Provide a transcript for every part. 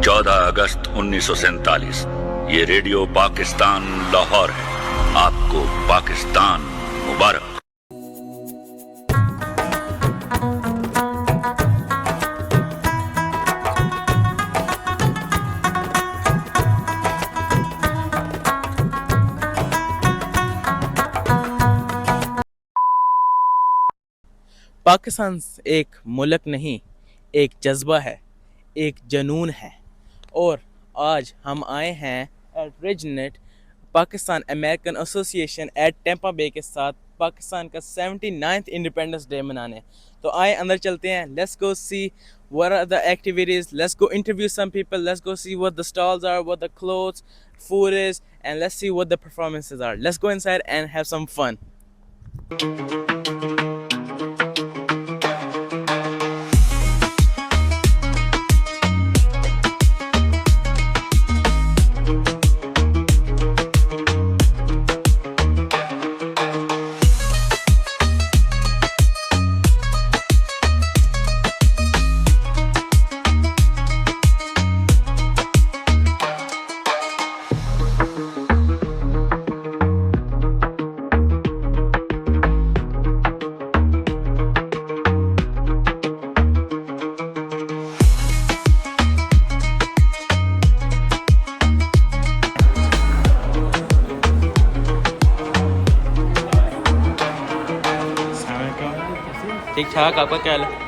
14 अगस्त 1947। ये रेडियो पाकिस्तान लाहौर है। आपको पाकिस्तान मुबारक। पाकिस्तान एक मुल्क नहीं, एक जज्बा है, एक जुनून है। और आज हम आए हैं एट रेजनेट Pakistan American association at Tampa Bay के साथ पाकिस्तान का 79th इंडिपेंडेंस डे मनाने। तो आए अंदर चलते हैं। Let's go see what are the activities, let's go interview some people, let's go see what the stalls are, what the clothes, food is, and let's see what the performances are. Let's go inside and have some fun. ठीक ठाक, आपका क्या हाल है?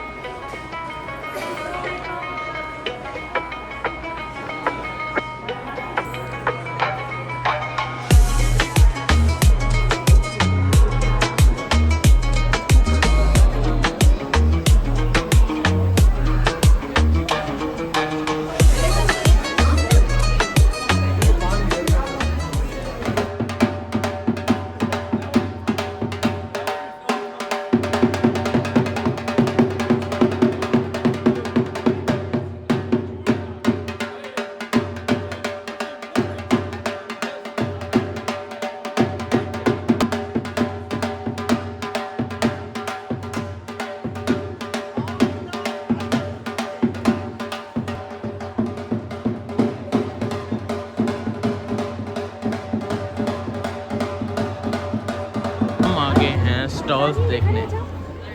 हम आ गए हैं stalls देखने।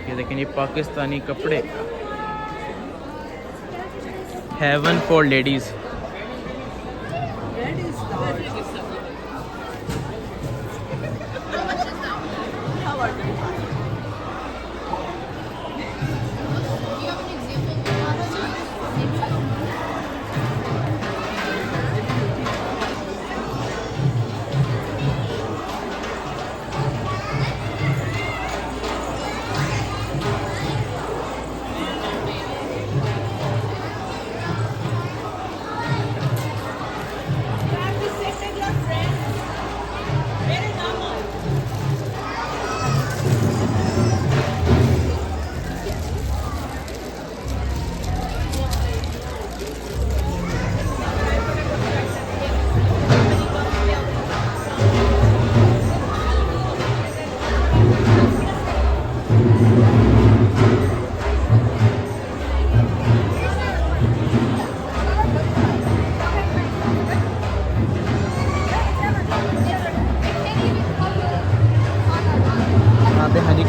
ये देखें, ये पाकिस्तानी कपड़े, हेवन फॉर लेडीज।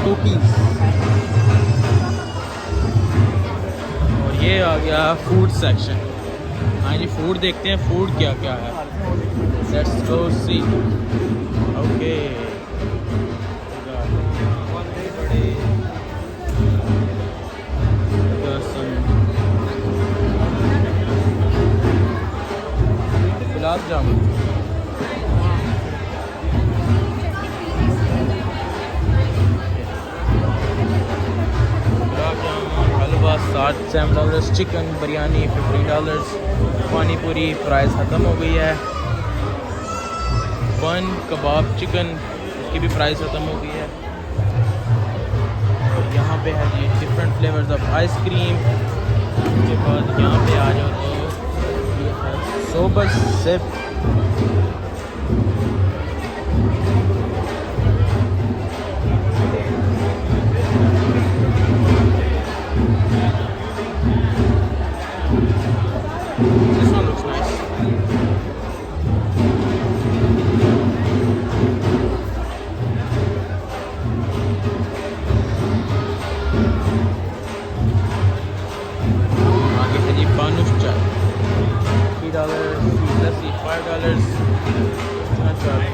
कुकीज। और ये आ गया फूड सेक्शन। हाँ जी, फूड देखते हैं फूड क्या क्या है। Let's go see. Okay, gulab jamun, halwa $7 chicken biryani $50, pani पूरी प्राइस ख़त्म हो गई है। बन कबाब चिकन, उसकी भी प्राइस ख़त्म हो गई है। और यहाँ पे है जी डिफरेंट फ्लेवर्स ऑफ आइसक्रीम। उसके बाद यहाँ पे आ जाओ तो sober sip, this one Let's see, $5.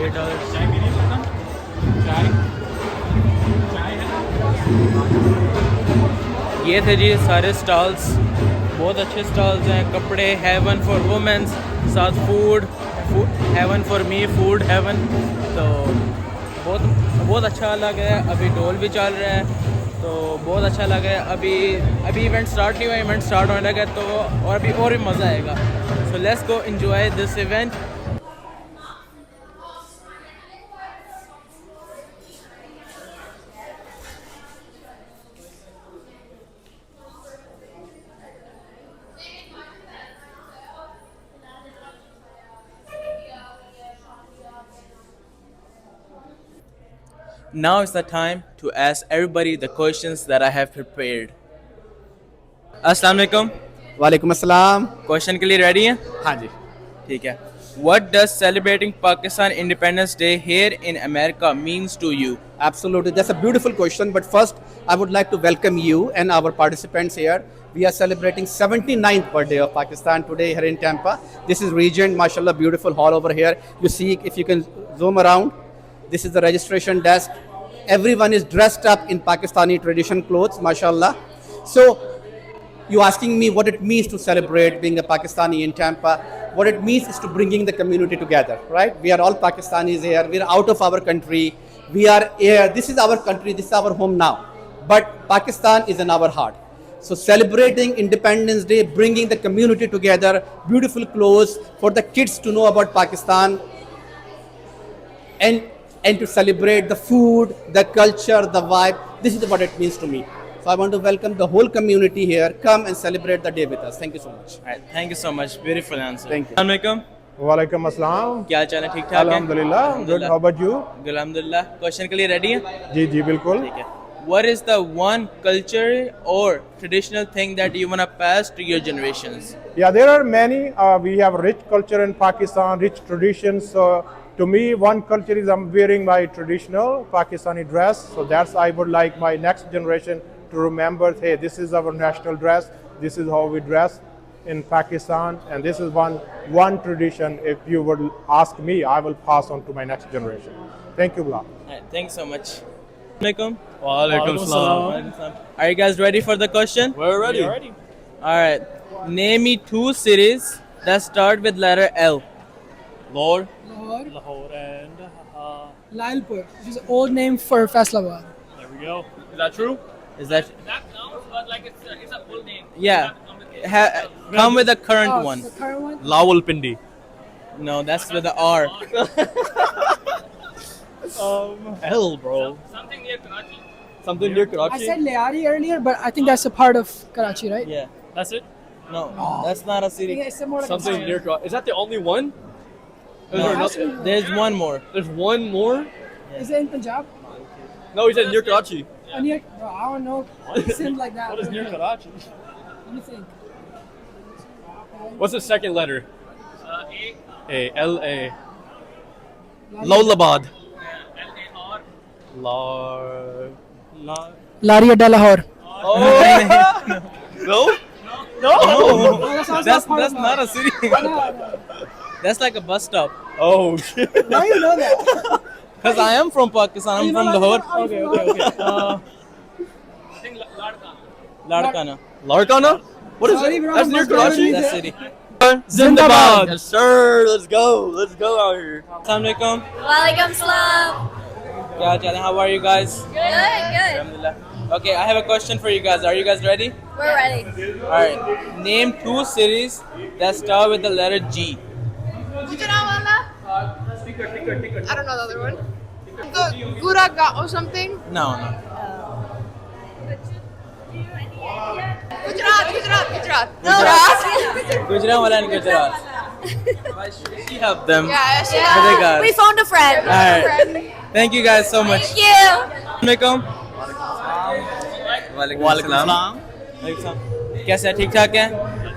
$8. ये थे जी सारे स्टॉल्स, बहुत अच्छे स्टॉल्स हैं. कपड़े हेवन फॉर वुमेन्स, साथ food heaven for me, food heaven. तो बहुत अच्छा लग रहा है. अभी ढोल भी चल रहा है तो बहुत अच्छा लगा है. अभी इवेंट स्टार्ट नहीं हुआ, इवेंट स्टार्ट होने लगा तो और भी मज़ा आएगा. So let's go enjoy this event. Now is the time to ask everybody the questions that I have prepared. Assalamu alaikum. वालेकुम अस्सलाम. Question के लिए ready हैं? हाँ जी. ठीक है. What does celebrating Pakistan Independence Day here in America means to you? Absolutely, that's a beautiful question. But first, I would like to welcome you and our participants here. We are celebrating 79th birthday of Pakistan today here in Tampa. This is Regent, mashallah, beautiful hall over here. You see, if you can zoom around, this is the registration desk. Everyone is dressed up in Pakistani tradition clothes, mashallah. So, you asking me what it means to celebrate being a Pakistani in Tampa. What it means is to bringing the community together, right? We are all Pakistanis here. We are out of our country. We are here. This is our country. This is our home now. But Pakistan is in our heart. So celebrating Independence Day, bringing the community together, beautiful clothes for the kids to know about Pakistan, and to celebrate the food, the culture, the vibe. This is what it means to me. So I want to welcome the whole community here. Come and celebrate the day with us. Thank you so much. Alright, thank you so much. Beautiful answer. Thank you. Assalamu alaikum. वालेकुम अस्सलाम. क्या हाल चाल है? ठीक ठाक है? अल्हम्दुलिल्लाह. Good. How about you? अल्हम्दुलिल्लाह. क्वेश्चन के लिए रेडी हैं? जी जी बिल्कुल. ठीक है. What is the one culture or traditional thing that you want to pass to your generations? Yeah, there are many. We have rich culture in Pakistan, rich traditions. So to me, one culture is I'm wearing my traditional Pakistani dress. So that's I would like my next generation to remember. Hey, this is our national dress. This is how we dress in Pakistan, and this is one tradition. If you would ask me, I will pass on to my next generation. Thank you, Bilal. Alright, thanks so much. Assalamualaikum. Walaikum salam. Are you guys ready for the question? We're ready. Alright. Name me two cities that start with letter L. Lord. Lahore, And Lalpur, which is an old name for Faisalabad. there we go. Is that true? Is that? That counts, but like it's a full name. Yeah. Come with the current Oh, one. the current one? Lawalpindi. No, that's with the R. Hell, bro. Something near Karachi. Something near I Karachi. said Leari earlier, but I think that's a part of Karachi, right? Yeah. That's it. No, that's not a I think city. it's more like Something near Karachi. Is that the only one? Is No. there another? There's one more. There's one more. Is it in Punjab? No, he said near Karachi. Near, bro, I don't know. It seems like that. What is near Karachi? Let me think. What's the second letter? A A L A. Lari- Lolabad. L-A-R. La. Laria de Lahore. Oh. No. Oh, that's also That's part of not a city. No. That's like a bus stop. Oh shit. Why you know that? Cause I am from Pakistan. I'm You know from that? Lahore. Okay. I think Ladka. Ladkana. Larkana? What is Sorry, that? bro, That's near I'm not Karachi? doing That city. Zindabad. Yes, sir. Let's go. Let's go out here. Assalamu alaikum. Walaikum salam. क्या हाल चाल है? How are you guys? Good, good. Alhamdulillah. Okay, I have a question for you guys. Are you guys ready? We're ready. Alright. Name two cities that start with the letter G. Gujarat. I don't know the other one. The Guraga or something. No. Gujarat. Gujarat wala and Gujarat. She helped them. Yeah, she But they got We it. found a friend. Alright. Thank you guys so much. Thank you. Assalamualaikum. वालेकुम सलाम. कैसे हैं? ठीक ठाक हैं?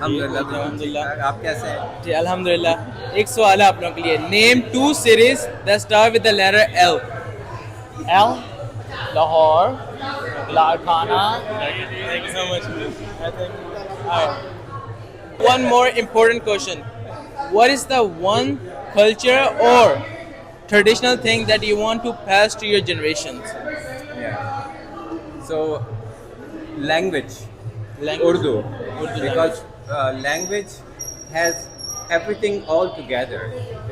अल्हम्दुलिल्लाह. आप कैसे हैं? जी अल्हम्दुलिल्लाह. एक सवाल है आप लोगों के लिए. Name two cities that start with the letter L. L. Lahore. Larkana. Thank you so much. Alright. One more important question. what is the one culture or traditional thing that you want to pass to your generations? Yeah. So, language, Language. Urdu, Urdu because language has everything all together.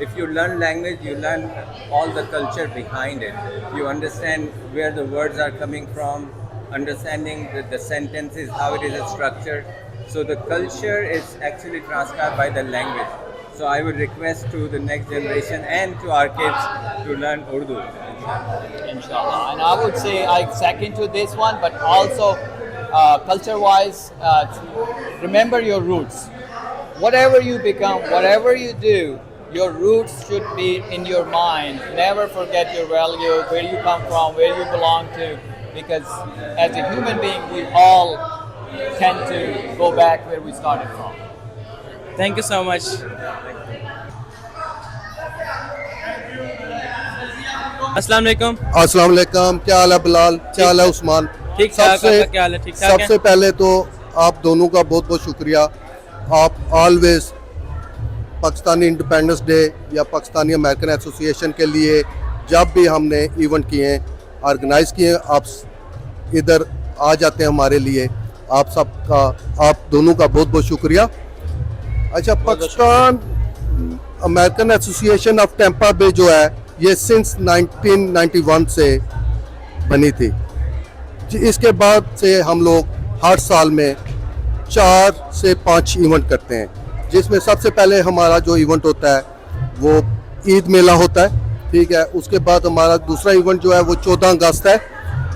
If you learn language, you learn all the culture behind it. You understand where the words are coming from, understanding the sentences, how it is structured. So the culture is actually transcribed by the language. So I would request to the next generation and to our kids to learn Urdu. Inshallah. And I would say I second to this one, but also culture-wise, remember your roots. Whatever you become, whatever you do, your roots should be in your mind. Never forget your value, where you come from, where you belong to, because as a human being, we all tend to go back where we started from. Thank you so much. अस्सलाम वालेकुम। अस्सलाम वालेकुम। क्या हाल है बिलाल, क्या हाल है उस्मान? ठीक ठाक। आपका क्या हाल है? ठीक ठाक है। सबसे पहले तो आप दोनों का बहुत बहुत शुक्रिया। आप ऑलवेज पाकिस्तानी इंडिपेंडेंस डे या पाकिस्तानी अमेरिकन एसोसिएशन के लिए जब भी हमने इवेंट किए हैं, ऑर्गेनाइज़ किए हैं, आप इधर आ जाते हैं हमारे लिए। आप सबका, आप दोनों का बहुत बहुत शुक्रिया। अच्छा, Pakistan American association of Tampa Bay जो है, ये सिंस 1991 से बनी थी। इसके बाद से हम लोग हर साल में 4 से 5 इवेंट करते हैं, जिसमें सबसे पहले हमारा जो इवेंट होता है वो ईद मेला होता है, ठीक है। उसके बाद हमारा दूसरा इवेंट जो है वो 14 अगस्त है।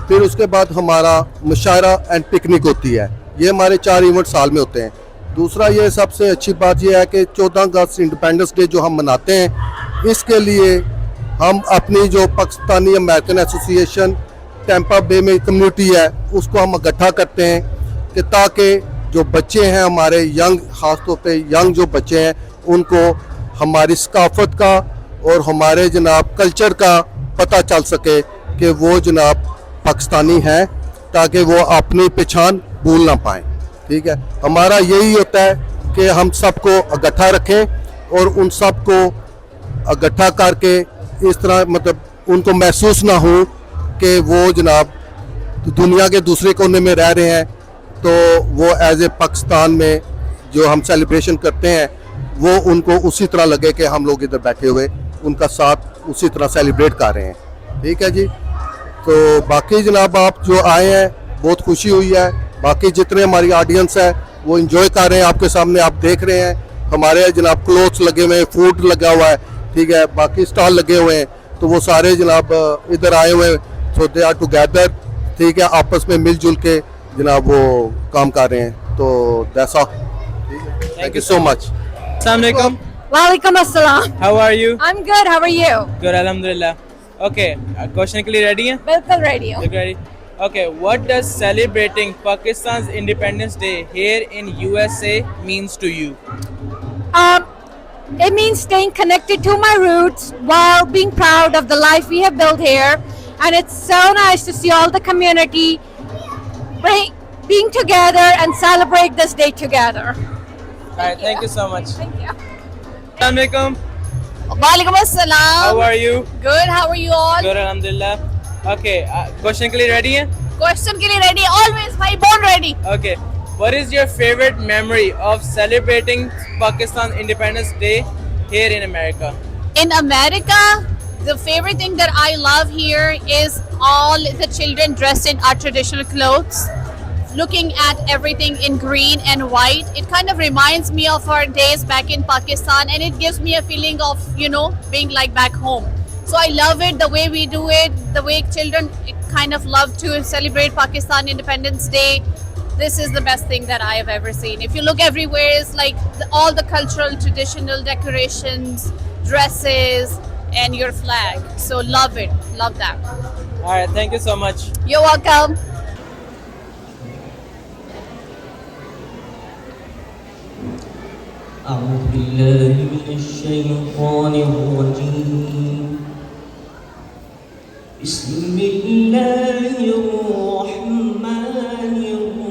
फिर उसके बाद हमारा मुशायरा एंड पिकनिक होती है। ये हमारे 4 इवेंट साल में होते हैं। दूसरा ये सबसे अच्छी बात ये है कि 14 अगस्त इंडिपेंडेंस डे जो हम मनाते हैं, इसके लिए हम अपनी जो पाकिस्तानी अमेरिकन एसोसिएशन टेम्पा बे में कम्युनिटी है उसको हम इकट्ठा करते हैं कि ताकि जो बच्चे हैं हमारे यंग, ख़ास तौर पे यंग जो बच्चे हैं, उनको हमारी सकाफ़त का और हमारे जनाब कल्चर का पता चल सके कि वो जनाब पाकिस्तानी हैं, ताकि वो अपनी पहचान भूल ना पाएँ, ठीक है। हमारा यही होता है कि हम सबको इकट्ठा रखें और उन सबको इकट्ठा करके इस तरह मतलब उनको महसूस ना हो कि वो जनाब दुनिया के दूसरे कोने में रह रहे हैं, तो वो एज ए पाकिस्तान में जो हम सेलिब्रेशन करते हैं वो उनको उसी तरह लगे कि हम लोग इधर बैठे हुए उनका साथ उसी तरह सेलिब्रेट कर रहे हैं, ठीक है जी। तो बाकी जनाब आप जो आए हैं बहुत खुशी हुई है। बाकी जितने हमारी ऑडियंस है वो इंजॉय कर रहे हैं, आपके सामने आप देख रहे हैं। हमारे जनाब क्लोथ्स लगे हुए हैं, फूड लगा हुआ है, ठीक है, बाकी स्टॉल लगे हुए हैं, तो वो सारे जनाब इधर आए हुए हैं। सो दे आर टुगेदर, ठीक है, आपस में मिलजुल के जनाब वो काम कर रहे हैं। तो that's all, thank you so much. अस्सलाम वालेकुम। Walaikum assalam. How are you? I'm good. How are you? Good, alhamdulillah. Okay, question के लिए ready हैं? Bilkul ready. You ready? Okay, what does celebrating Pakistan's Independence Day here in USA means to you? It means staying connected to my roots while being proud of the life we have built here, and it's so nice to see all the community being together and celebrate this day together. Alright, thank you so much. Thank you. Assalamu alaikum. Walaikum assalam. How are you? Good. How are you all? Good, alhamdulillah. Okay, question के लिए ready हैं? Question के लिए ready. Always, my born ready. Okay, what is your favorite memory of celebrating Pakistan Independence Day here in America? In America, the favorite thing that I love here is all the children dressed in our traditional clothes, looking at everything in green and white. It kind of reminds me of our days back in Pakistan, and it gives me a feeling of, you know, being like back home. So I love it, the way we do it, the way children kind of love to celebrate Pakistan Independence Day. This is the best thing that I have ever seen. If you look everywhere, it's like all the cultural, traditional decorations, dresses, and your flag. So love it, love that. Alright, thank you so much. You're welcome. أعوذ بالله من الشيطان الرجيم بسم الله الرحمن الرحيم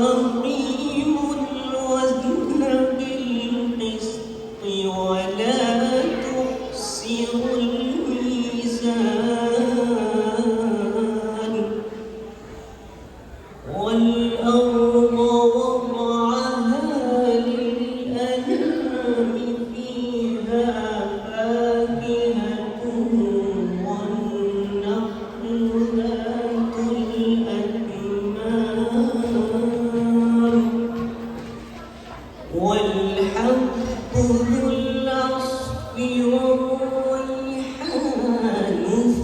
وأقيموا الوزن بالقسط ولا تخسروا الميزان والأرض وضعها للأنام فيها فاكهة والنخل ذات الأكمام والحب ذو العصف والريحان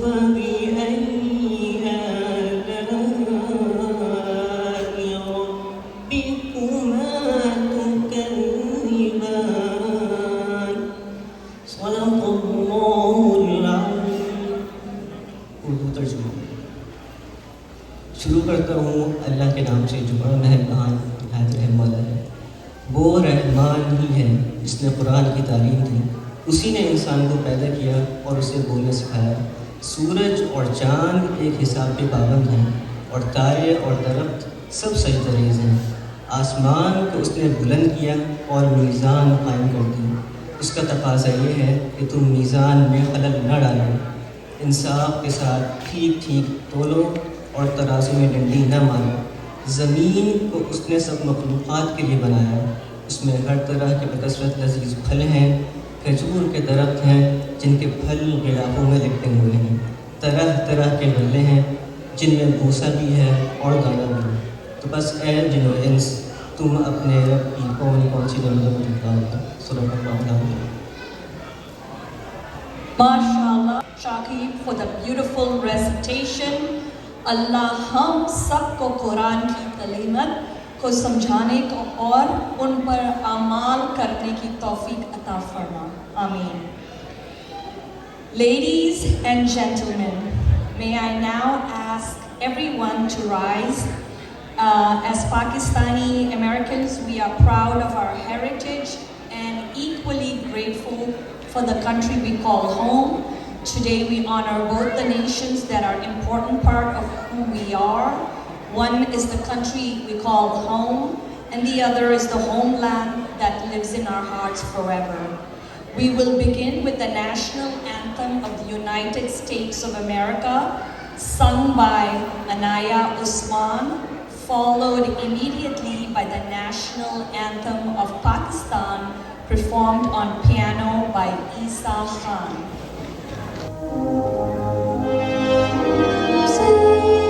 فبأي آلاء ربكما تكذبان صدق الله العظيم. Urdu तर्जुमा शुरू करता हूँ अल्लाह के नाम से जो बड़ा मेहरबान निहायत रहम वाला है। वो रहमान ही है जिसने कुरान की तालीम दी, उसी ने इंसान को पैदा किया और उसे बोलना सिखाया। सूरज और चाँद एक हिसाब पे पाबंद हैं और तारे और दरख्त सब सजदरेज़ हैं। आसमान को उसने बुलंद किया और मीज़ान कायम कर दी। उसका तकाज़ा ये है कि तुम मीज़ान में खलल न डालो, इंसाफ के साथ ठीक ठीक तोलो और तराजू में डंडी न मारो। ज़मीन को उसने सब मखलूक़ात के लिए बनाया, उसमें हर तरह के बकसरत लजीज फल हैं। खजूर के दरख्त हैं जिनके फल गिलाफों में लिपटे हुए हैं। तरह तरह के गल्ले हैं जिनमें भूसा भी है और दाना भी। तो बस ए जिनो इंस, तुम अपने रब की कौन सी नमत दिखाओ। MashaAllah, Shakib, for the beautiful recitation. अल्लाह हम सबको कुरान की कलीमत को समझाने को और उन पर अमाल करने की तौफीक अता फरमा। आमीन। Ladies and gentlemen, may I now ask everyone to rise. As Pakistani Americans, we are proud of our heritage and equally grateful for the country we call home. Today we honor both the nations that are important part of who we are. One is the country we call home, and the other is the homeland that lives in our hearts forever. We will begin with the national anthem of the United States of America, sung by Anaya Usman, followed immediately by the national anthem of Pakistan, performed on piano by Isa Khan. Thank you.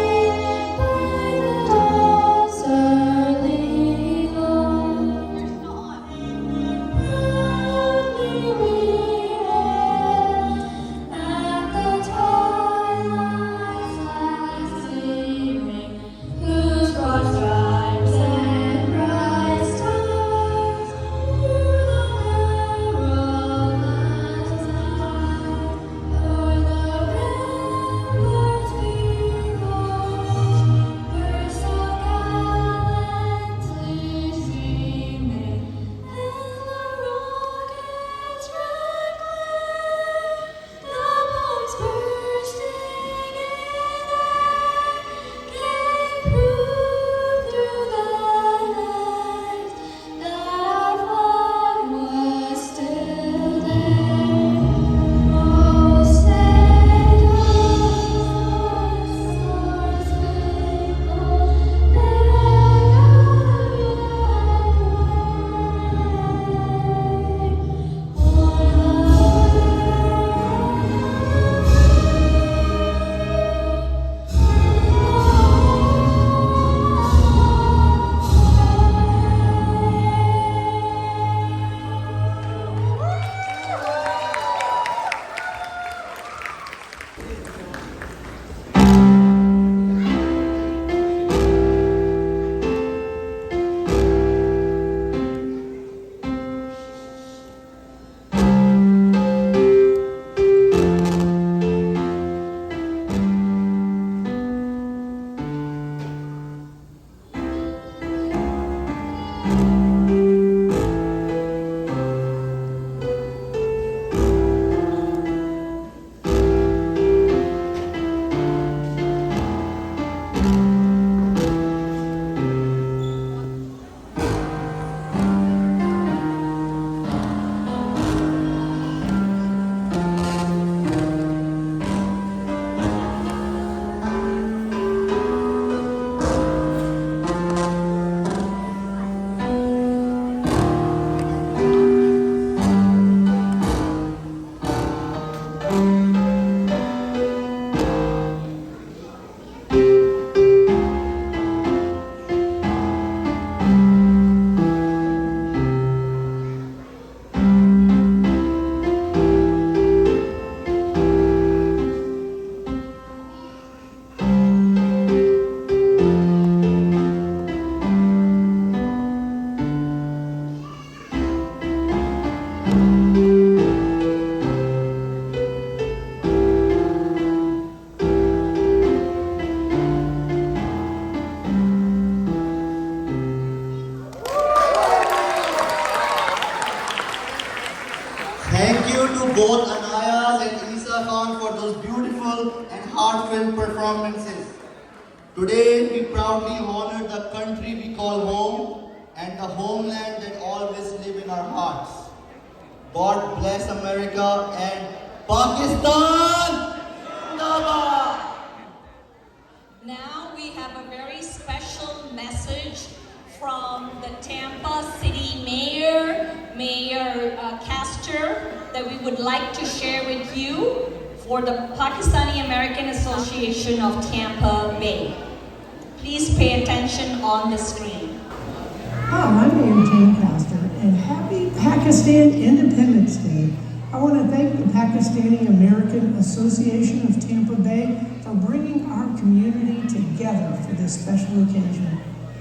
both Anayaz and Isa Khan for those beautiful and heartfelt performances. Today, we proudly honor the country we call home and the homeland that always live in our hearts. God bless America and Pakistan! Zindabad! Now we have a very special message from the Tampa City Mayor, Mayor Castor, that we would like to share with you for the Pakistani American Association of Tampa Bay. Please pay attention on the screen. Hi, I'm Mayor Jane Castor, and happy Pakistan Independence Day. I want to thank the Pakistani American Association of Tampa Bay for bringing our community together for this special occasion.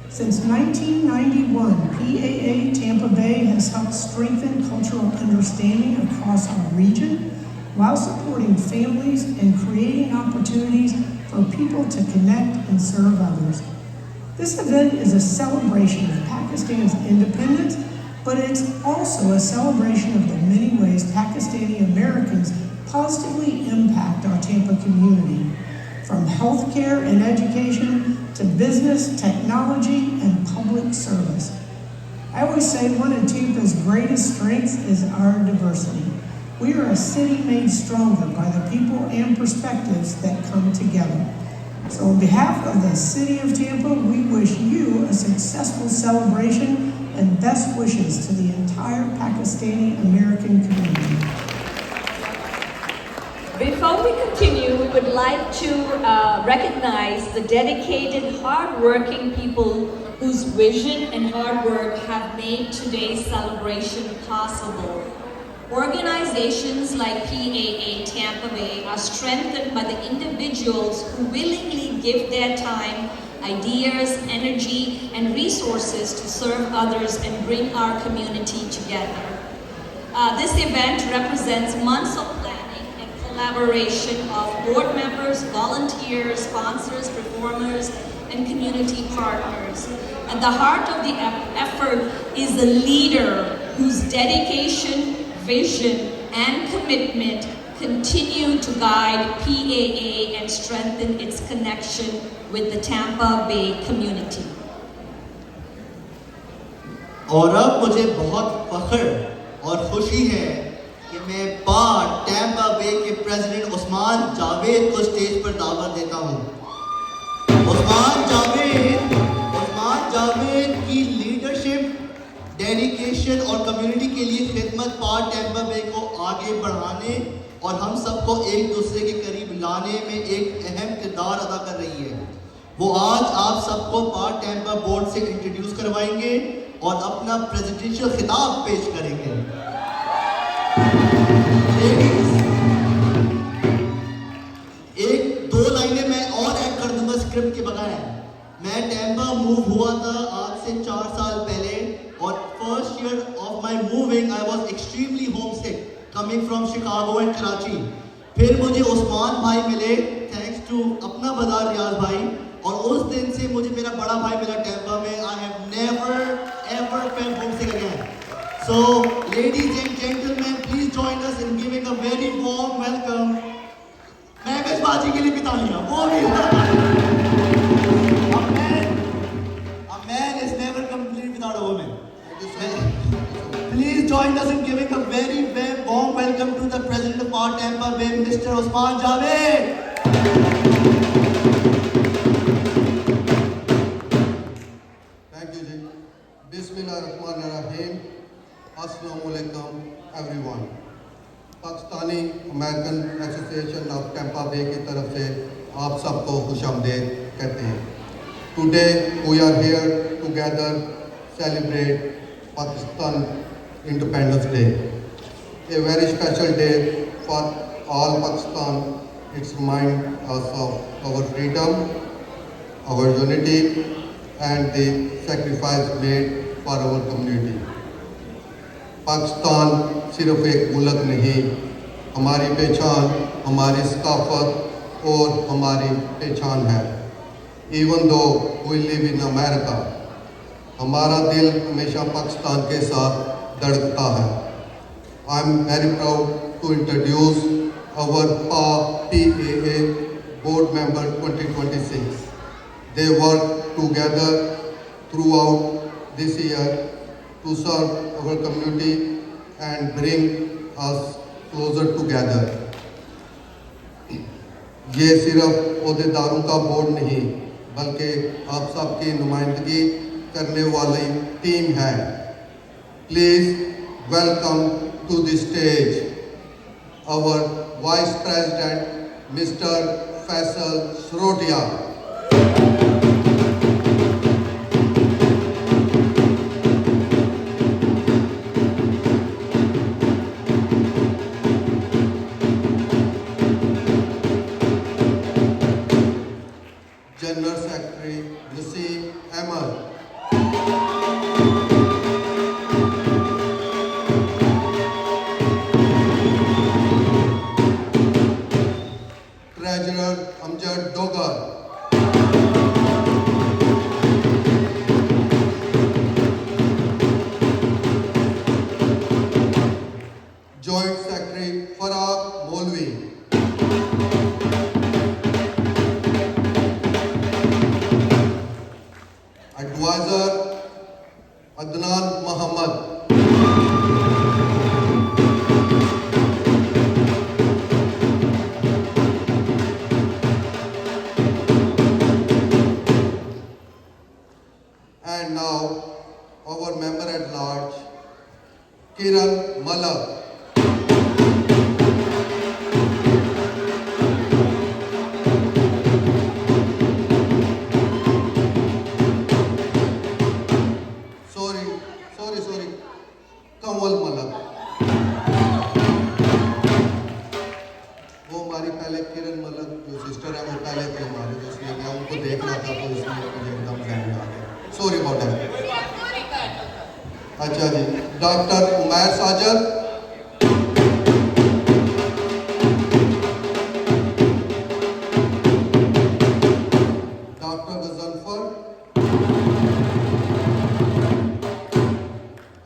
Since 1991, PAA Tampa Bay has helped strengthen cultural understanding across our region while supporting families and creating opportunities for people to connect and serve others. This event is a celebration of Pakistan's independence, but it's also a celebration of the many ways Pakistani Americans positively impact our Tampa community, from healthcare and education to business, technology, and public service. I always say one of Tampa's greatest strengths is our diversity. We are a city made stronger by the people and perspectives that come together. So on behalf of the City of Tampa, we wish you a successful celebration and best wishes to the entire Pakistani American community. Before we continue, we would like to recognize the dedicated, hard-working people whose vision and hard work have made today's celebration possible. Organizations like PAA Tampa Bay are strengthened by the individuals who willingly give their time, ideas, energy, and resources to serve others and bring our community together. This event represents months of planning and collaboration of board members, volunteers, sponsors, performers, and community partners. At the heart of the effort is the leader whose dedication, vision, and commitment continue to guide PAA and strengthen its connection with the Tampa Bay community. और अब मुझे बहुत फख्र और खुशी है कि मैं Tampa Bay के प्रेसिडेंट उस्मान जावेद को स्टेज पर दावत देता हूँ। उस्मान जावेद की लीडरशिप, डेडिकेशन और कम्युनिटी के लिए खिदमत टैम्पा बे को आगे बढ़ाने और हम सबको एक दूसरे के करीब लाने में एक अहम किरदार अदा कर रही है। वो आज आप सबको टैम्पा बोर्ड से इंट्रोड्यूस करवाएंगे और अपना प्रेसिडेंशियल खिताब पेश करेंगे। एक दो लाइनें मैं और ऐड कर दूंगा स्क्रिप्ट के बगैर। मैं टैम्पा मूव हुआ था आज से 4 साल पहले और first year of my moving I was extremely homesick coming from Chicago and Karachi. फिर मुझे उस्मान भाई मिले थैंक्स टू अपना बाजार रियाज भाई, और उस दिन से मुझे मेरा बड़ा भाई मिला टैम्पा में। I have never ever felt homesick again. So ladies and gentleman, please join us in giving a very warm welcome. मैं बाजी के लिए बिता लिया वो भी। A man is never complete without a woman. Please join us in giving a very warm welcome to the President of our Tampa Bay, Mr. Usman Javed. Thank you, Ji. Bismillahirrahmanirrahim. Assalamu alaikum, everyone. Pakistani American association of Tampa Bay की तरफ से आप सबको खुशामदीद कहते हैं। Today we are here together celebrate Pakistan independence day, a very special day for all Pakistan. It's remind us of our freedom, our unity and the sacrifice made for our community. Pakistan सिर्फ एक मुल्क नहीं, हमारी पहचान, हमारी सकाफत और हमारी पहचान है। Even though we live in America, हमारा दिल हमेशा पाकिस्तान के साथ धड़कता है। I am very proud to introduce our PAA board member 2026. They worked together throughout this year to serve our community and bring us closer together. ये सिर्फ ओहदेदारों का बोर्ड नहीं बल्कि आप सबकी नुमाइंदगी करने वाली टीम है. Please welcome to the stage our Vice President Mr. Faisal Srodia. General Secretary Naseem Ahmed. Treasurer Amjad Dogar. Joint Secretary Farag Molvi. Advisor Adnan Muhammad. And now our member at large, Kiran Malak. Sorry, Kanwal Malak. वो हमारी पहले किरण मलक जो sister है वो पहले थे हमारे, तो इसलिए मैं उनको देख रहा था तो इसलिए मुझे एकदम ध्यान आ गया. Sorry about that. अच्छा जी, doctor Umair Sajid. Doctor Ghazanfar.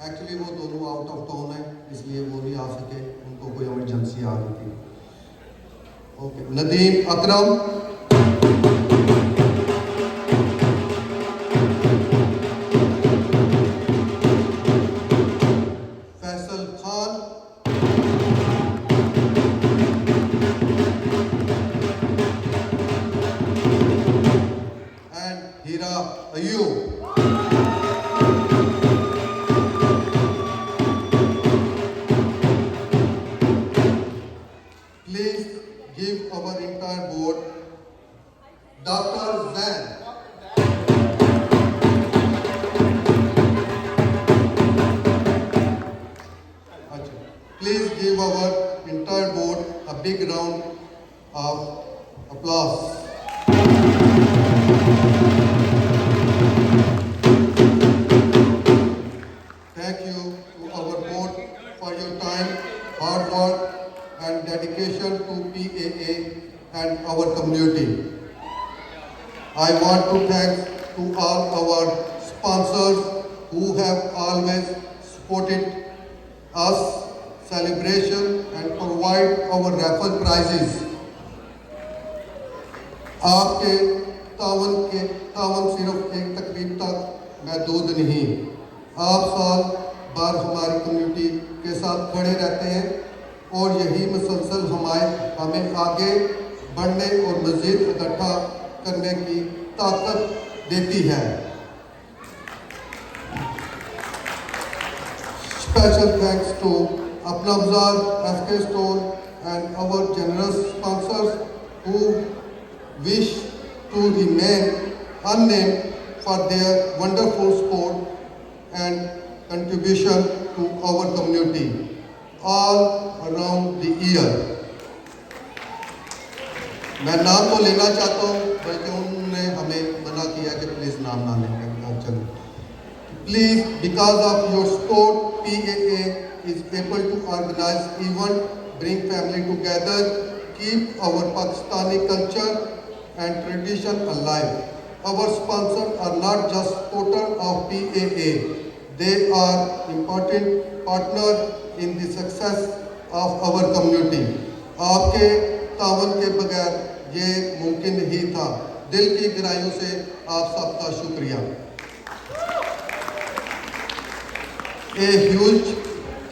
Actually वो दोनों आउट ऑफ टाउन है इसलिए वो नहीं आ सके, उनको कोई इमरजेंसी आ रही थी. Okay, Nadeem Akram. Faisal Khan. And Heera Ayub. Please give our entire board Dr. Zain. Please give our entire board a big round of applause. Thank you to our board for your time, hard work and dedication to PAA and our community. I want to thank to all our sponsors who have always supported us celebration and provide our raffle prizes. आपके तावन सिर्फ एक तकरीब तक महदूद नहीं, आप साल बार हमारी कम्युनिटी के साथ खड़े रहते हैं और यही मुसलसल हमें आगे बढ़ने और मज़ीद इकट्ठा करने की ताकत देती है. Special thanks to Apna Bazaar, FK Store and our generous sponsors who wish to remain unnamed for their wonderful support and contribution to our community all around the year. मैं नाम तो लेना चाहता हूँ बल्कि उन्होंने हमें मना किया कि प्लीज़ नाम ना लें. चलो please, because of your support, PAA is able to organize event, bring family together, keep our Pakistani culture and tradition alive. Our sponsors are not just supporters of PAA, they are important partners in the success of our community. आपके तावन के बगैर ये मुमकिन नहीं था. दिल की गहराइयों से आप सबका शुक्रिया. A huge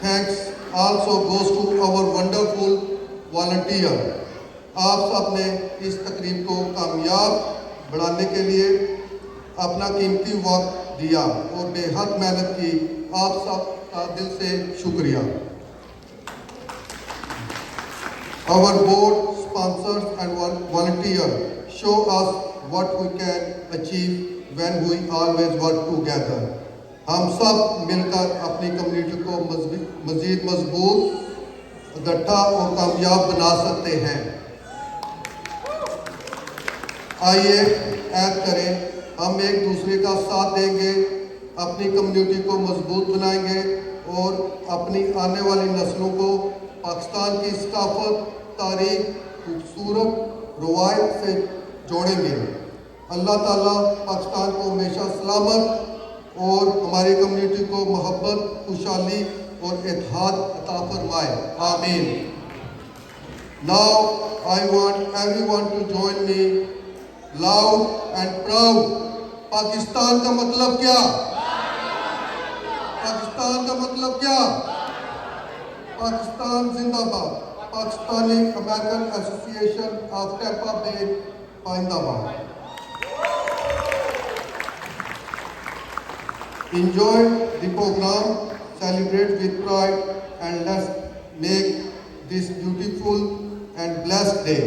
thanks also goes to our wonderful volunteer. आप सब ने इस तकरीब को कामयाब बनाने के लिए अपना कीमती वक्त दिया और बेहद मेहनत की. आप सब का दिल से शुक्रिया. Our board, sponsors and volunteers show us what we can achieve when we always work together. हम सब मिलकर अपनी कम्युनिटी को मज़ीद मजबूत, इकट्ठा और कामयाब बना सकते हैं. आइए ऐड करें, हम एक दूसरे का साथ देंगे, अपनी कम्युनिटी को मजबूत बनाएंगे और अपनी आने वाली नस्लों को पाकिस्तान की सकाफत, तारीख, खूबसूरत रवायत से जोड़ेंगे. अल्लाह ताला पाकिस्तान को हमेशा सलामत और हमारी कम्युनिटी को मोहब्बत, खुशहाली और इत्तेहाद अता फरमाए. आमीन. Now I want everyone to join me loud and proud. Pakistan का मतलब क्या? पाकिस्तान का मतलब क्या? पाकिस्तान जिंदाबाद. Pakistani American association of Tampa Bay पाइंदाबाद. Enjoy the program, celebrate with pride, and let's make this beautiful and blessed day.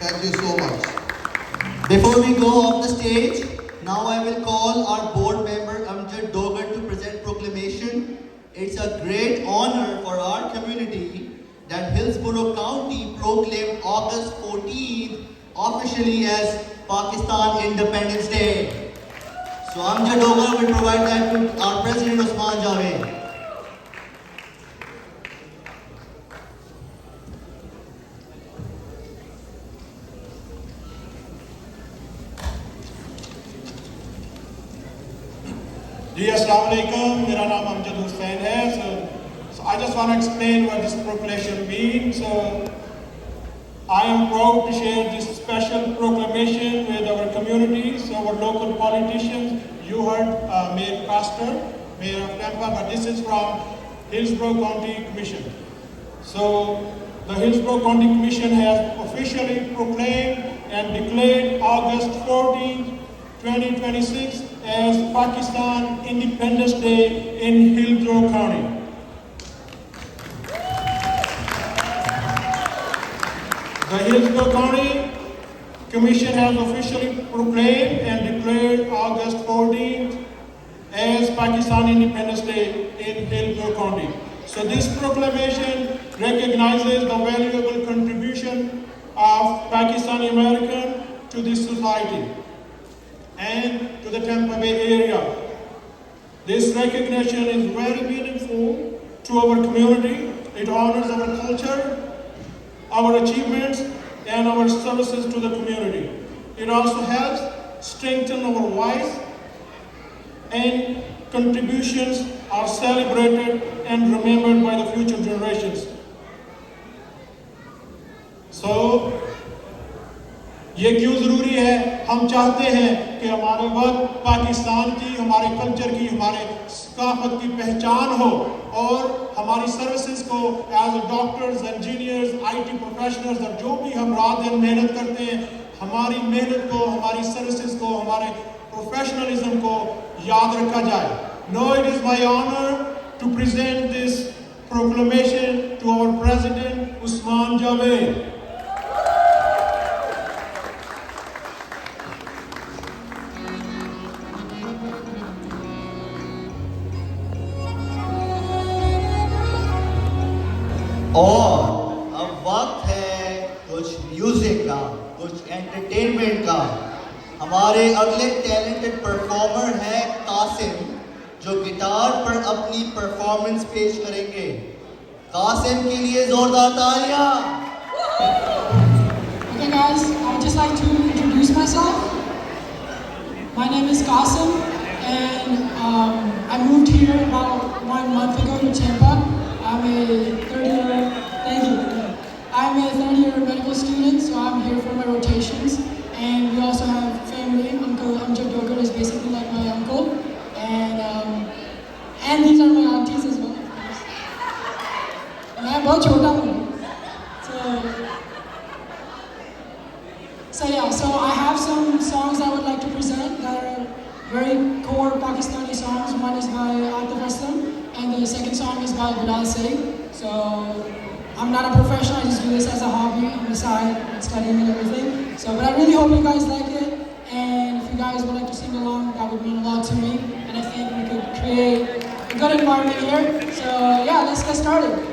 Thank you so much. Before we go off the stage, now I will call our board member Amjad Dogar to present proclamation. It's a great honor for our community that Hillsborough County proclaimed August 14th officially as Pakistan Independence Day. So Amjad Dogar will provide that to our President Usman Javed. जी अस्सलाम वालेकुम, मेरा नाम अमजद हुसैन है. So I just want to explain what this proclamation means. I am proud to share this special proclamation with our communities, our local politicians. You heard Mayor Castor, Mayor of Tampa, but this is from Hillsborough County Commission. So the Hillsborough County Commission has officially proclaimed and declared August 14, 2026 as Pakistan Independence Day in Hillsborough County. The Hillsborough County Commission has officially proclaimed and declared August 14th as Pakistan Independence Day in Hillsborough County. So this proclamation recognizes the valuable contribution of Pakistani American to this society and to the Tampa Bay area. This recognition is very meaningful to our community. It honors our culture, our achievements, and our services to the community. It also helps strengthen our voice, and contributions are celebrated and remembered by the future generations. So, ये क्यों ज़रूरी है? हम चाहते हैं कि हमारे वक्त पाकिस्तान की, हमारे कल्चर की, हमारे सकाफत की पहचान हो और हमारी सर्विसेज को as doctors, engineers, IT professionals और जो भी हम रात दिन मेहनत करते हैं, हमारी मेहनत को, हमारी सर्विसेज को, हमारे प्रोफेशनलिज्म को याद रखा जाए. Now it is my honor to present this proclamation to our President Usman Javed. और अब वक्त है कुछ म्यूजिक का, कुछ एंटरटेनमेंट का. हमारे अगले टैलेंटेड परफॉर्मर है कासिम, जो गिटार पर अपनी परफॉर्मेंस पेश करेंगे. कासिम के लिए जोरदार तालियां. Okay guys, I would just like to introduce myself. My name is Qasim and I moved here about 1 month ago to Tampa. I'm a 30-year-old rotations. And we also have family. Uncle Amjad Dogar is basically like my uncle. And these are my aunties as well, of course. मैं बहुत छोटा हूँ. So yeah, so I have some songs I would like to present that are very core Pakistani songs. One is by Atif Aslam, and the second song is by Bilal Said. So I'm not a professional, I just do this as a hobby on the side, studying and everything. So, but I really hope you guys like it, and if you guys would like to sing along, that would mean a lot to me, and I think we could create a good environment here. So yeah, let's get started.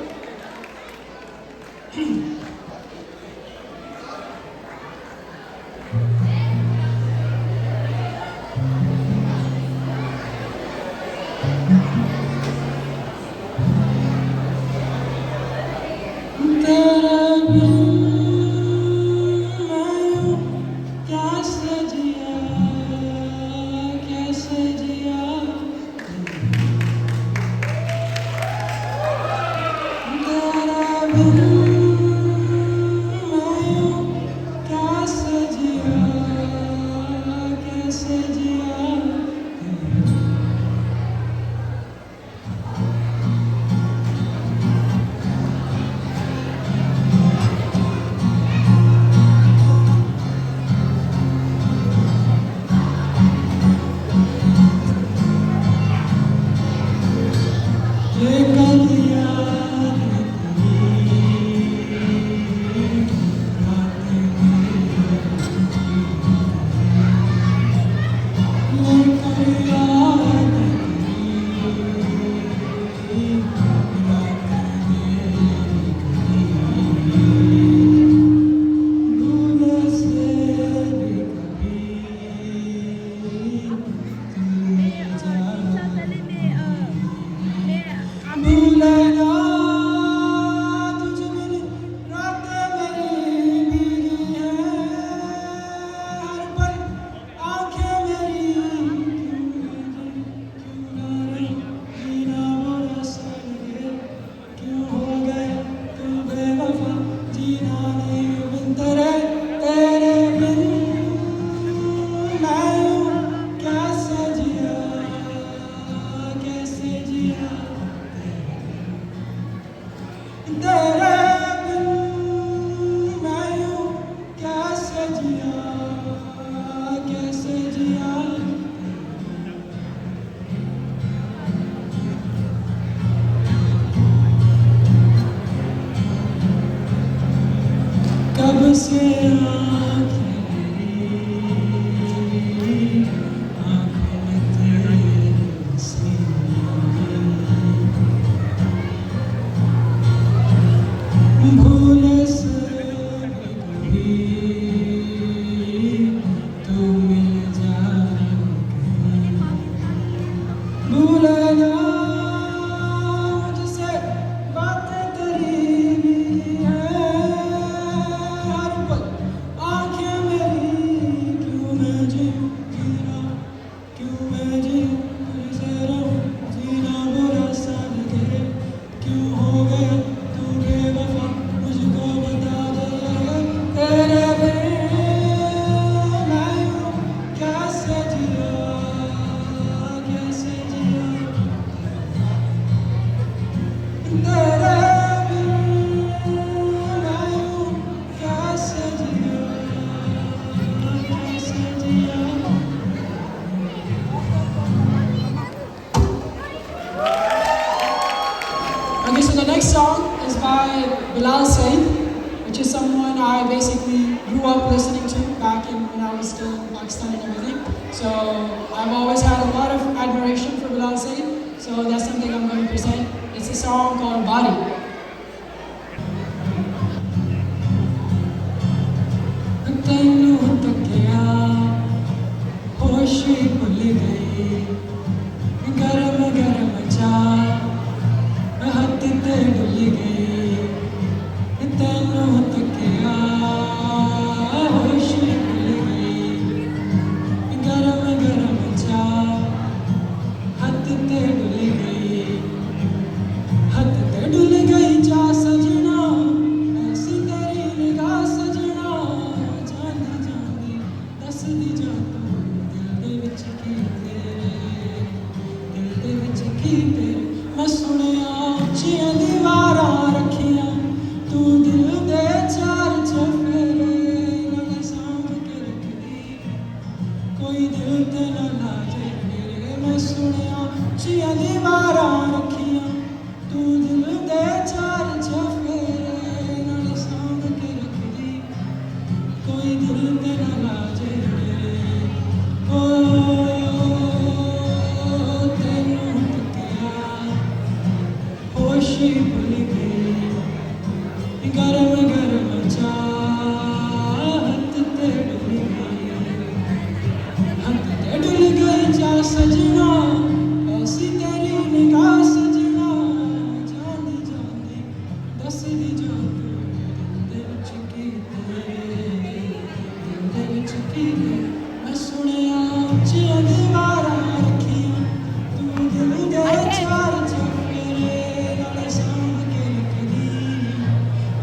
Okay, so the next song is by Bilal Said, which is someone I basically grew up listening to back when I was still in Pakistan and everything. So I've always had a lot of admiration for Bilal Said, so that's something I'm going to present. It's a song called Body. रखी तेरे मैं सुनिया उच्चियां दीवारां रखियां तू दिल दे चार चफेरे नाल सांभ के रखदी कोई दिल ते ना लाजे मेरे मैं सुनिया उच्चियां दीवारां रखियां तू दिल दे चार चफेरे नाल सांभ के रखदी कोई दिल ते ना लाजे ओ तेनू तकिया होशी भुल गई गरम गरम चाहत ते डुल गई हथ ते डुल गई जा सजना ऐसी तेरी निगाह सजना जांदी जांदी दस दी जो दिल चुकी तेरे दिल चुकी मैं सुनिया उच्चियां दीवारां रखियां तू दिल दे चार चफेरे नाल सांभ के रखदी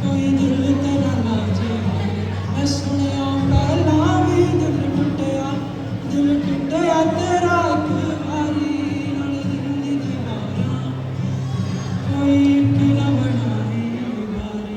कोई दिल ते ना लाजे मैं सुनिया पहला भी दिल टुटिया तेरा एक वारी नाल दिल दी दीवारां कोई एक ना बनाई बारी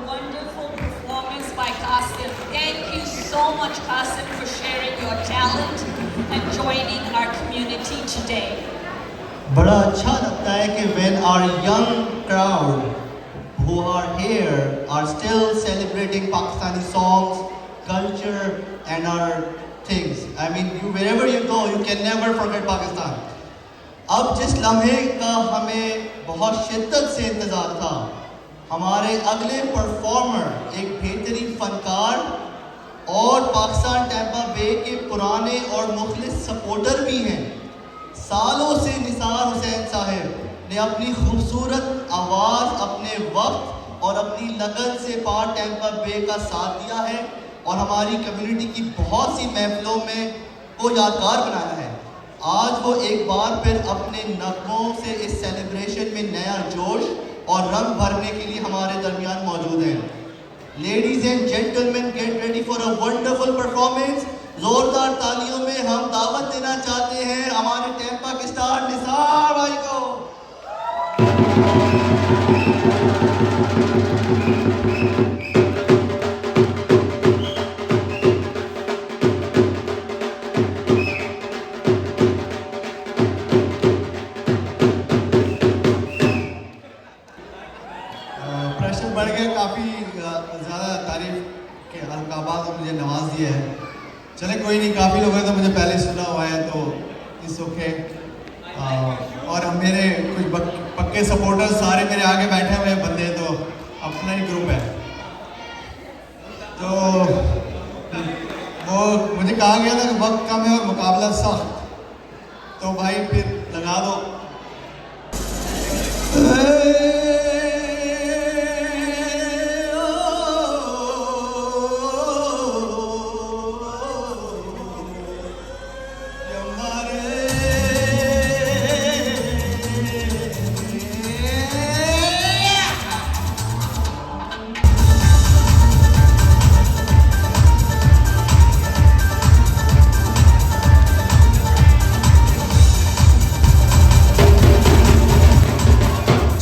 Wonderful performance by Qasim. Thank you so much, Qasim, for sharing your talent and joining our community today. बड़ा अच्छा लगता है कि when our young crowd who are here are still celebrating Pakistani songs, culture and our things. I mean, wherever you go, you can never forget Pakistan. अब जिस लम्हे का हमें बहुत शिद्दत से इंतज़ार था, हमारे अगले परफॉर्मर एक बेहतरीन फनकार और पाकिस्तान टैंपा बे के पुराने और मुखलिस सपोर्टर भी हैं। सालों से निसार हुसैन साहब ने अपनी खूबसूरत आवाज़, अपने वक्त और अपनी लगन से पार टैंपा बे का साथ दिया है और हमारी कम्युनिटी की बहुत सी महफिलों में को यादगार बनाया है। आज वो एक बार फिर अपने नगमों से इस सेलिब्रेशन में नया जोश और रंग भरने के लिए हमारे दरमियान मौजूद हैं। Ladies and gentleman, get ready for a wonderful performance. जोरदार तालियों में हम दावत देना चाहते हैं हमारे टैंपा के स्टार निसार भाई को। प्रेशर बढ़ गया, काफ़ी ज़्यादा तारीफ के अलकाबात मुझे नवाज दिया है। चले कोई नहीं, काफ़ी लोगों ने तो मुझे पहले सुना हुआ है तो इस ओके। और हम मेरे कुछ पक्के सपोर्टर्स सारे मेरे आगे बैठे हुए बंदे तो अपना ही ग्रुप है। तो वो मुझे कहा गया था कि वक्त कम है और मुकाबला सख्त, तो भाई फिर लगा दो।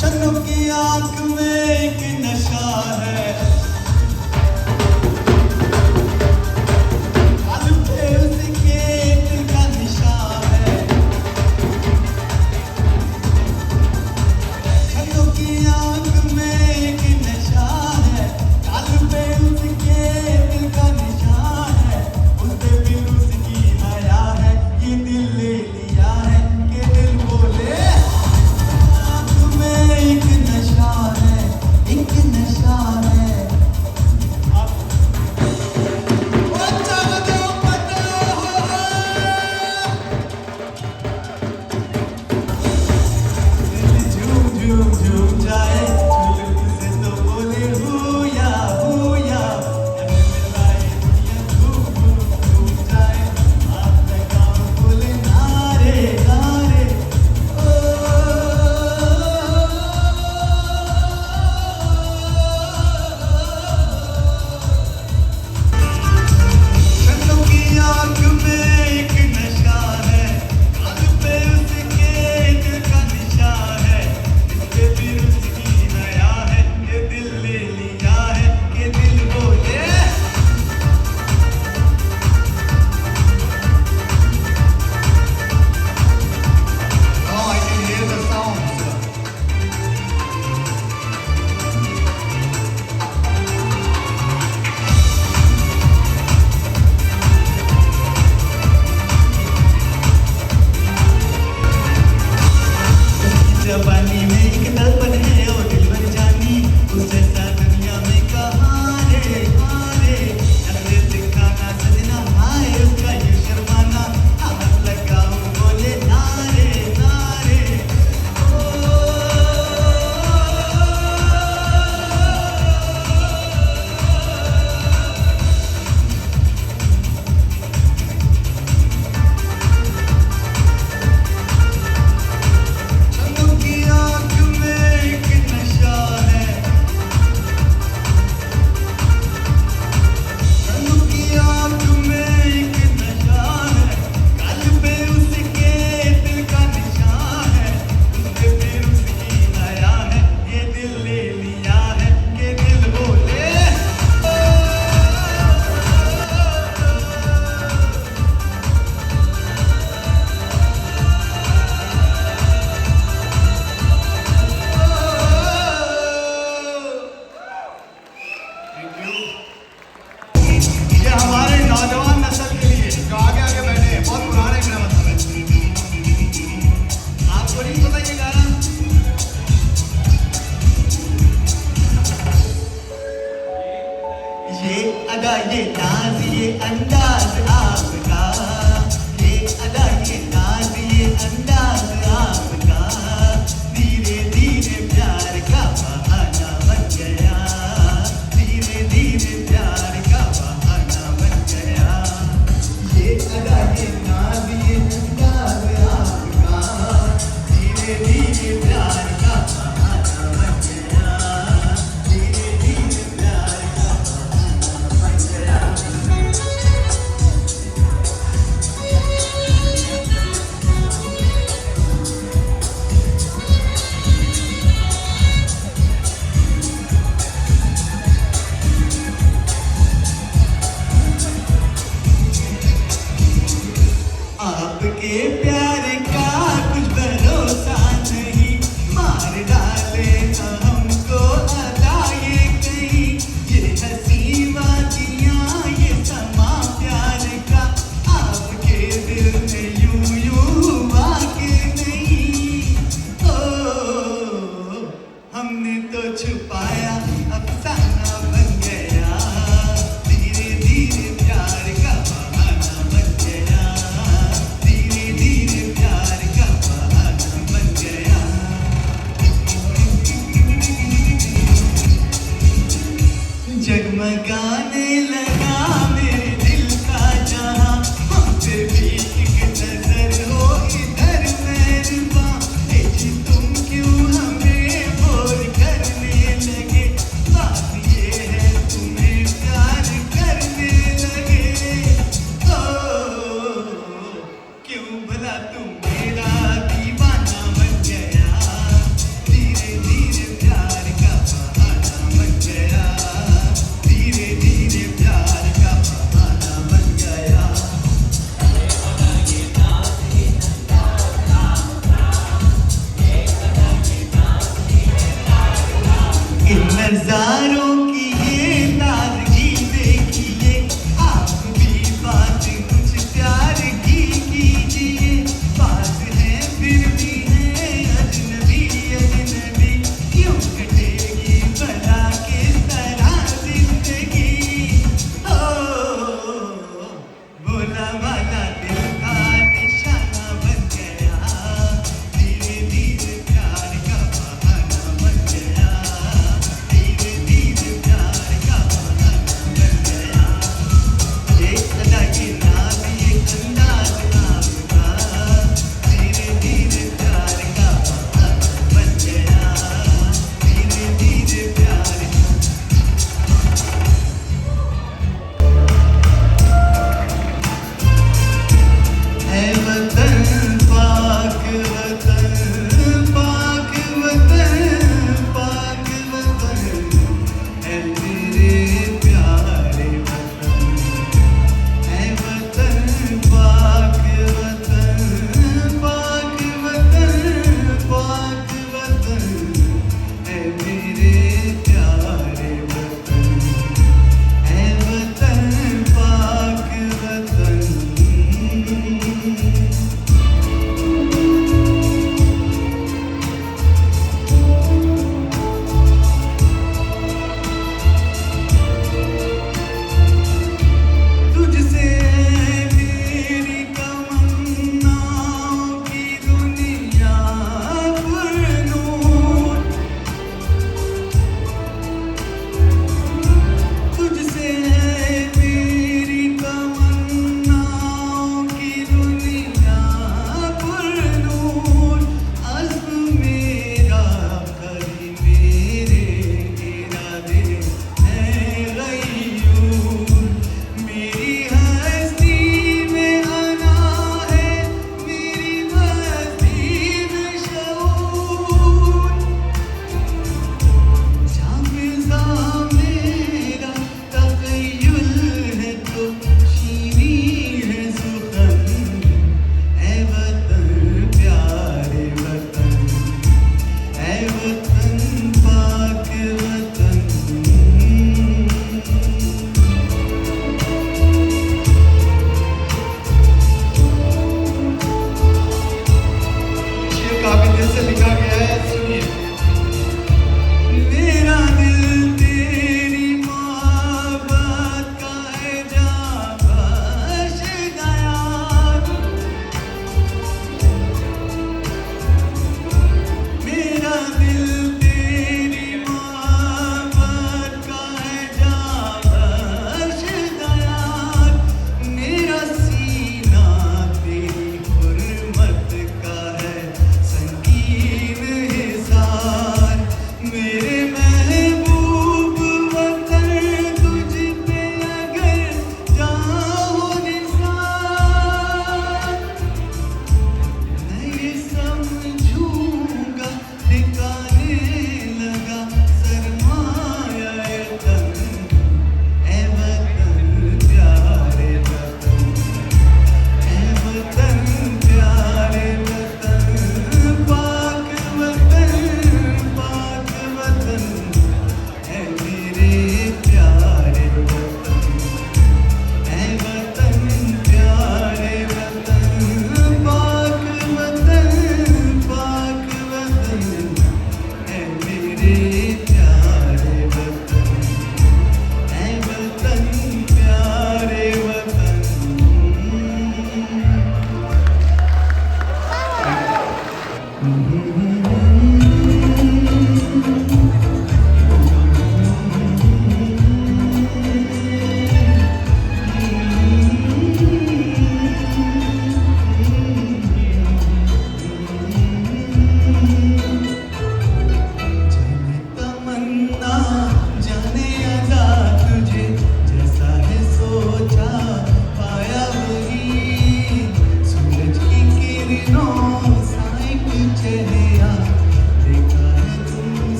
चलो एक दर्पण है और दिल भर जानी उस जैसा दुनिया में कहाँ रे अरे दिखाना सजना हाय उसका ये शर्माना हाथ लगाऊं बोले नारे नारे जगमगाने लगा मेरे दिल का जहां हमसे भी एक नजर हो इधर मेहरबा जी तुम क्यों हमें बोर करने लगे बात ये है तुम्हें प्यार करने लगे क्यों भला तुम मेरा दीवाना बन गया धीरे धीरे प्यार का बहाना बन गया धीरे धीरे प्यार का बहाना बन गया इन नजारों की ये ताजगी देखिए आप भी बात कुछ प्यार की कीजिए पास है फिर भी है अजनबी अजनबी क्यों कटेगी भला किस तरह जिंदगी भोला वाला दिल का निशाना बन गया धीरे धीरे प्यार का बहाना बन गया धीरे धीरे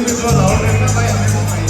भी थोड़ा लाउड रहना भाई, हमें को भाई।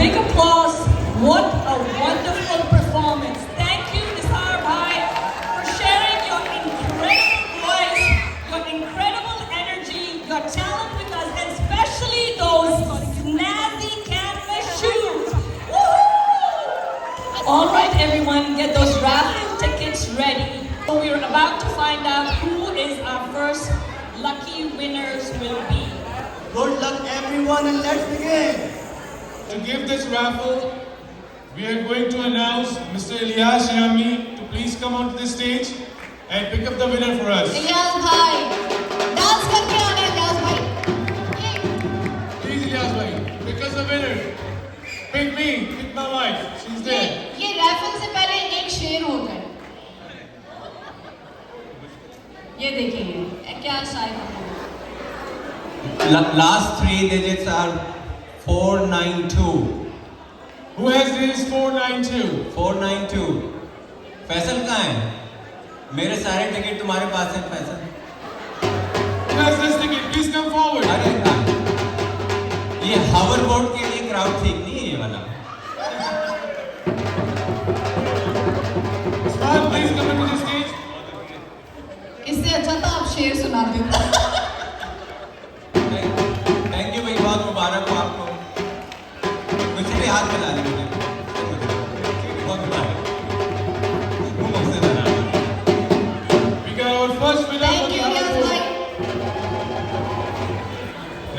big applause. What a wonderful performance. Thank you, Nisar Bhai, for sharing your incredible voice, your incredible energy, your talent with us, and especially those snazzy canvas shoes. Woohoo! All right, everyone, get those raffle tickets ready. So we're about to find out who is our first lucky winners will be. Good luck, everyone, and let's begin. To give this raffle, we are going to announce Mr. Ilyas Yami to please come onto the stage and pick up the winner for us. Ilyas भाई dance करके आना है इलियास भाई Please, Ilyas bhai, pick us the winner. Pick me, pick my wife. She's there. ये raffle से पहले एक शेर होता है ये देखिए क्या शायद Last 3 digits are 492. Who has this 492? 492. Faisal कहाँ है? मेरे सारे टिकट तुम्हारे पास हैं Faisal. Who has this ticket? Please come forward. अरे ये हावर बोर्ड के लिए क्राउड ठीक नहीं है ये वाला. Swan, please come into the stage. इससे अच्छा तो आप शेर सुना देते थैंक यू भाई, बहुत मुबारक हो आपको. मुझे भी हाथ मिला ली मुझे. बहुत मुबारक. We got our first winner. Thank you, Ilyas bhai.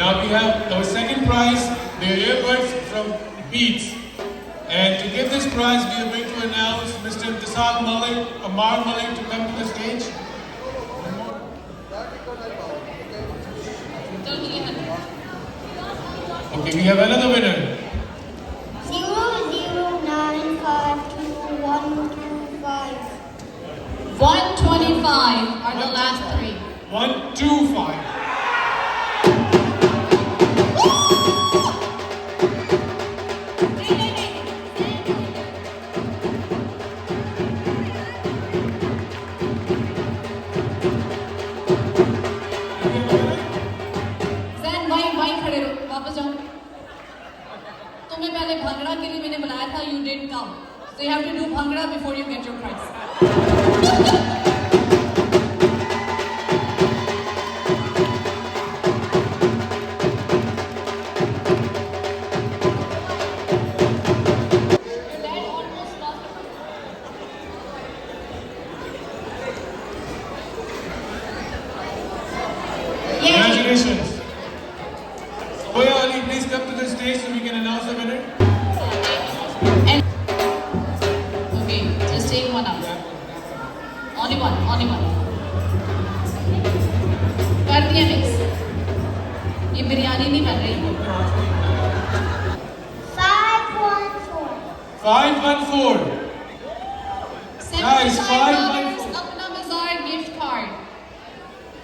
Now we have our second prize, the earbuds from Beats. And to give this prize, we are going to announce Mr. Imtisal Malik, Amar Malik, to come to the stage. Okay, we have another winner. 009522125. 125 are the last 3. 125. Jain वहीं खड़े रहो, वापस जाओ. तुम्हें पहले भंगड़ा के लिए मैंने बुलाया था, you didn't come. So you have to do bhangra before you get your prize. Congratulations. Oya Ali, please come to the stage so we can announce the winner. Okay, just take one up. Only one, only one. कर दिया mix. ये बिरयानी नहीं बन रही. 514. Guys, 514. अपना बाजार gift card.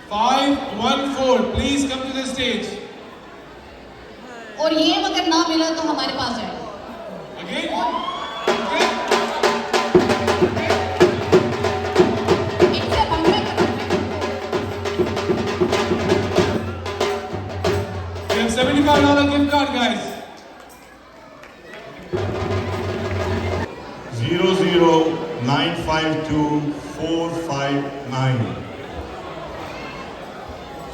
514. Please come to the stage. और ये अगर ना मिला तो हमारे पास जाए. Again? इनसे bhangra We have $75 gift card, guys. 00952459459.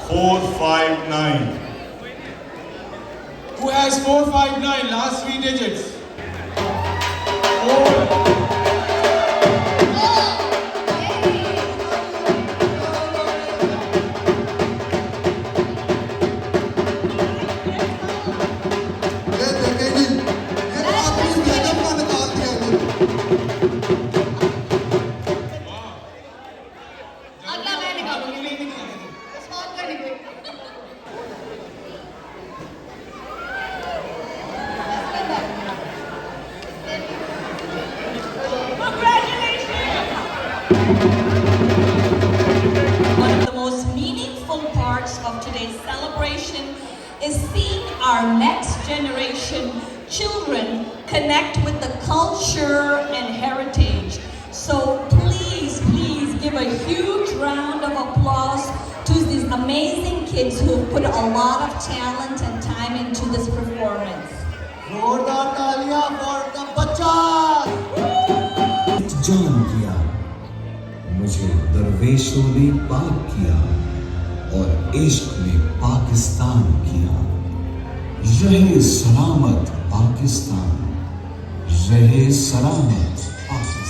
459. Who has 459? Last 3 digits. 4. अगला मैं निकालूंगी. Small कर निकाल. One of the most meaningful parts of today's celebration is seeing our next generation children connect with the culture and heritage. So please, please give a huge round of applause to these amazing kids who have put a lot of talent and time into this performance. जोरदार तालियां for the बच्चा। जान किया, मुझे दरवेशों ने पाक किया और इश्क में पाकिस्तान किया। रहे सलामत पाकिस्तान, रहे सलामत Pakistan.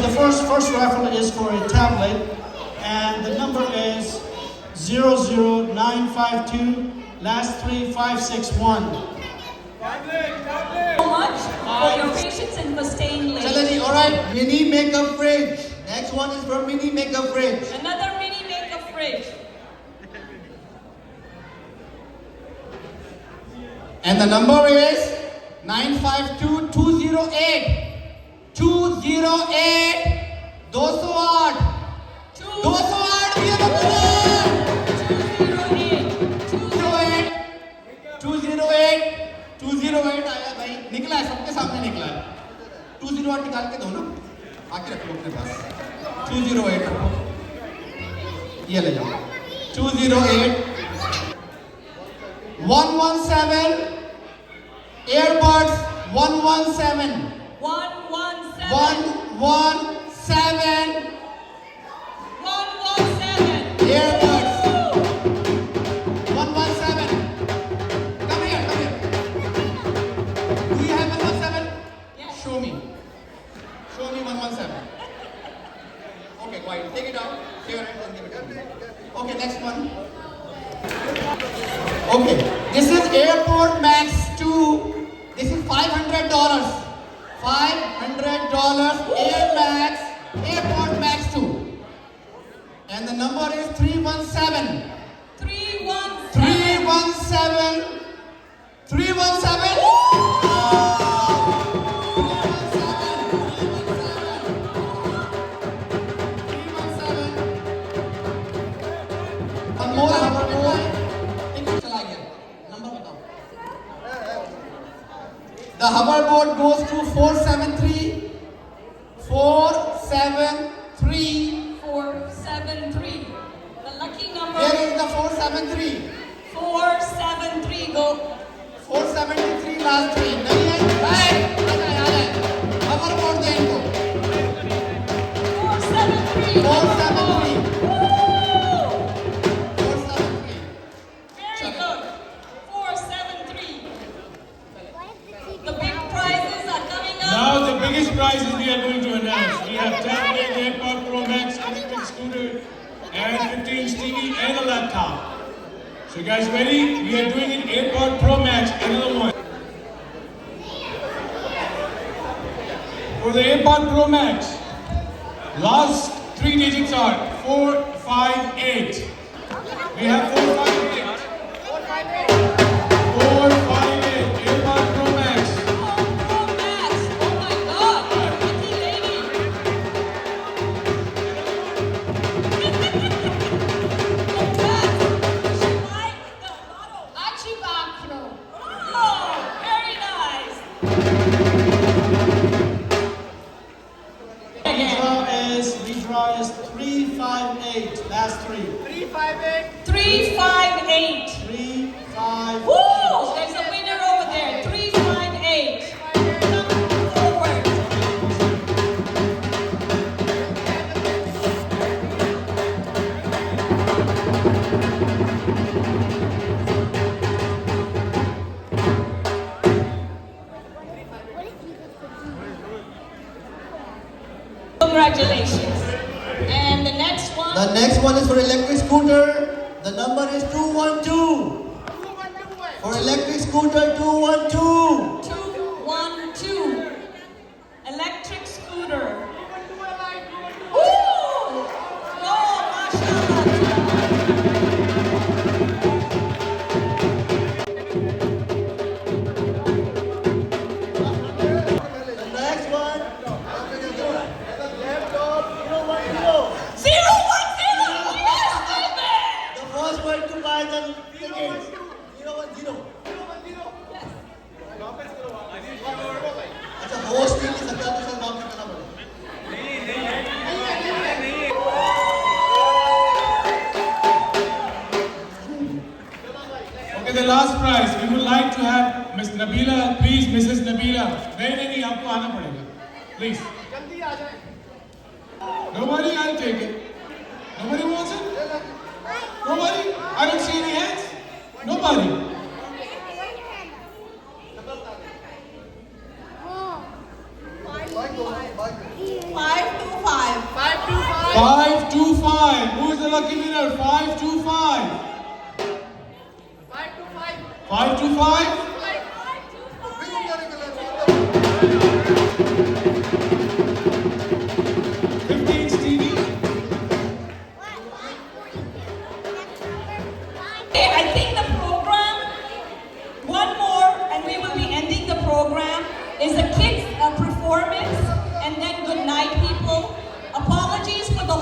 the first raffle is for a tablet, and the number is 00952, last 3561. So much for your patience and for staying late. चलो जी, all right, mini makeup fridge. Next one is for mini makeup fridge. Another mini makeup fridge. And the number is 952208. 208. 208. 208 भी है बच्चे. 208. 208 आया भाई. निकला है, सबके सामने निकला है. 208 निकाल के दो ना. आके रख लो अपने पास. 208 रखो. ये ले जाओ. 208. 117. Earbuds 117. 117. 117. 117. Earbuds. 117. Come here, come here. Do you have 117? Yes. Show me. Show me 117. Okay, quiet. Take it out. Here and give it to me. Okay, next one. Okay, this is Airport Max 2. This is $500. $500 Airport Max 2. And the number is 317. 317. 317. One more. चला गया. Number बताओ. The hoverboard goes to 473. 473. 473. The lucky number. Where is the 473? 473. Go. 473 last 3. नहीं है? Right. याद है. hoverboard दे इनको. 473. 473. Very good. 473. The big prizes are coming up. Now the biggest prizes we are going to announce. We have tablet, AirPod Pro Max, electric scooter, and 15-inch TV and a laptop. So you guys ready? We are doing an AirPod Pro Max, another one. For the AirPod Pro Max, last 3 digits are 458. We have 458. 458. AirPod Pro Max. Pro Max. Oh my God. Lucky lady. Achibakro. Oh, very nice. Redraw is 358. Last 3. 358. 358. 358. Woo! There's a winner over there. 358. Come forward. Congratulations. And the next one. The next one is for electric scooter. The number is 212. For electric scooter 212. 212. Electric scooter. Woo! Oh, The next one. Laptop 010. 010. Yes, David. The first one to buy the ticket. 010. अच्छा host नहीं ले सकता तो sir नाम निकालना पड़ेगा. Okay, the last prize. We would like to have Miss Nabila. Please, Mrs. Nabila. नहीं, आपको आना पड़ेगा. Please. जल्दी आ जाए. Nobody, I'll take it. Nobody wants it? Nobody? I don't see any hands. Nobody. Five to 525. Who is the lucky winner? 525. 525. 15 Stevie. I think the program, one more, and we will be ending the program, is a kids performance, and then good night, people. Apologies for the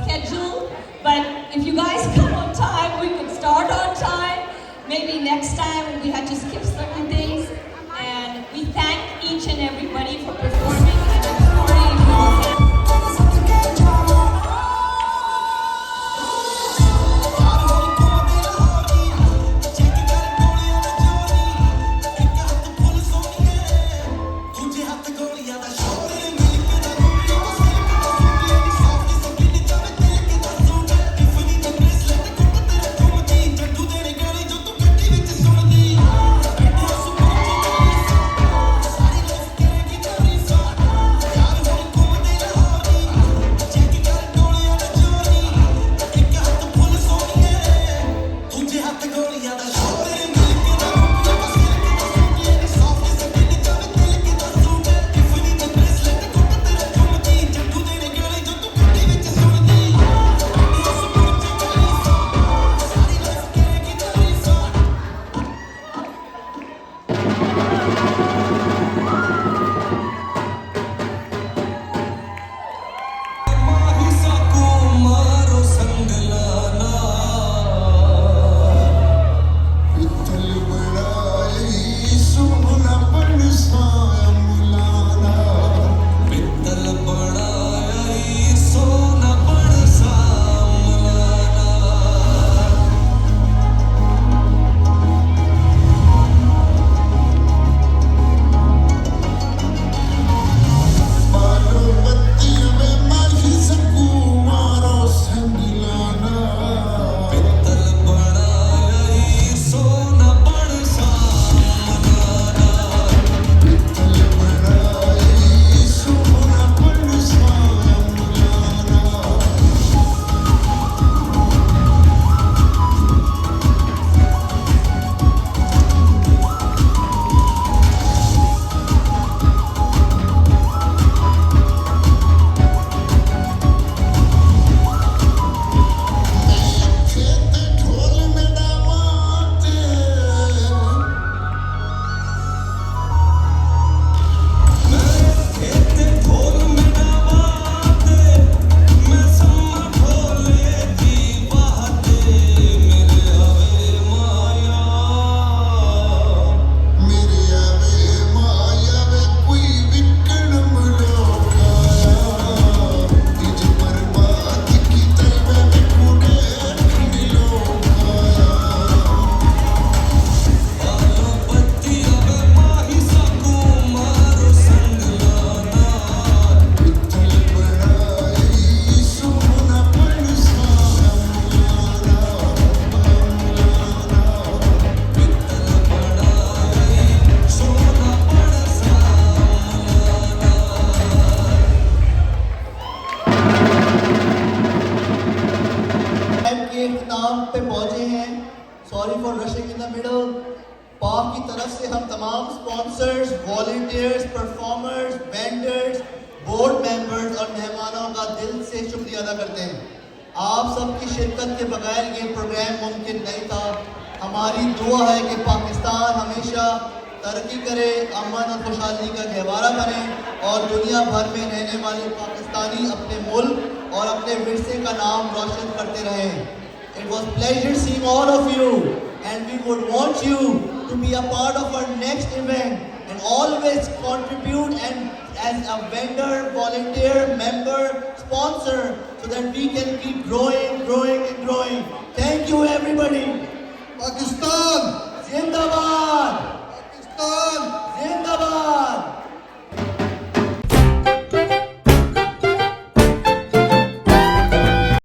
schedule, but if you guys come on time, we could start on time. Maybe next time we had to skip certain things, and we thank each and everybody for performing. And I'm sorry if you पाक की तरफ से हम तमाम sponsors, volunteers, performers, vendors, board members और मेहमानों का दिल से शुक्रिया अदा करते हैं। आप सबकी शिरकत के बगैर ये प्रोग्राम मुमकिन नहीं था। हमारी दुआ है कि पाकिस्तान हमेशा तरक्की करे, अमन और खुशहाली का गहवारा बने और दुनिया भर में रहने वाले पाकिस्तानी अपने मुल्क और अपने विरसे का नाम रोशन करते रहें। It was pleasure seeing all of you, and we would want you to be a part of our next event and always contribute and as a vendor, volunteer, member, sponsor, so that we can keep growing and growing. Thank you everybody. Pakistan Zindabad. Pakistan Zindabad.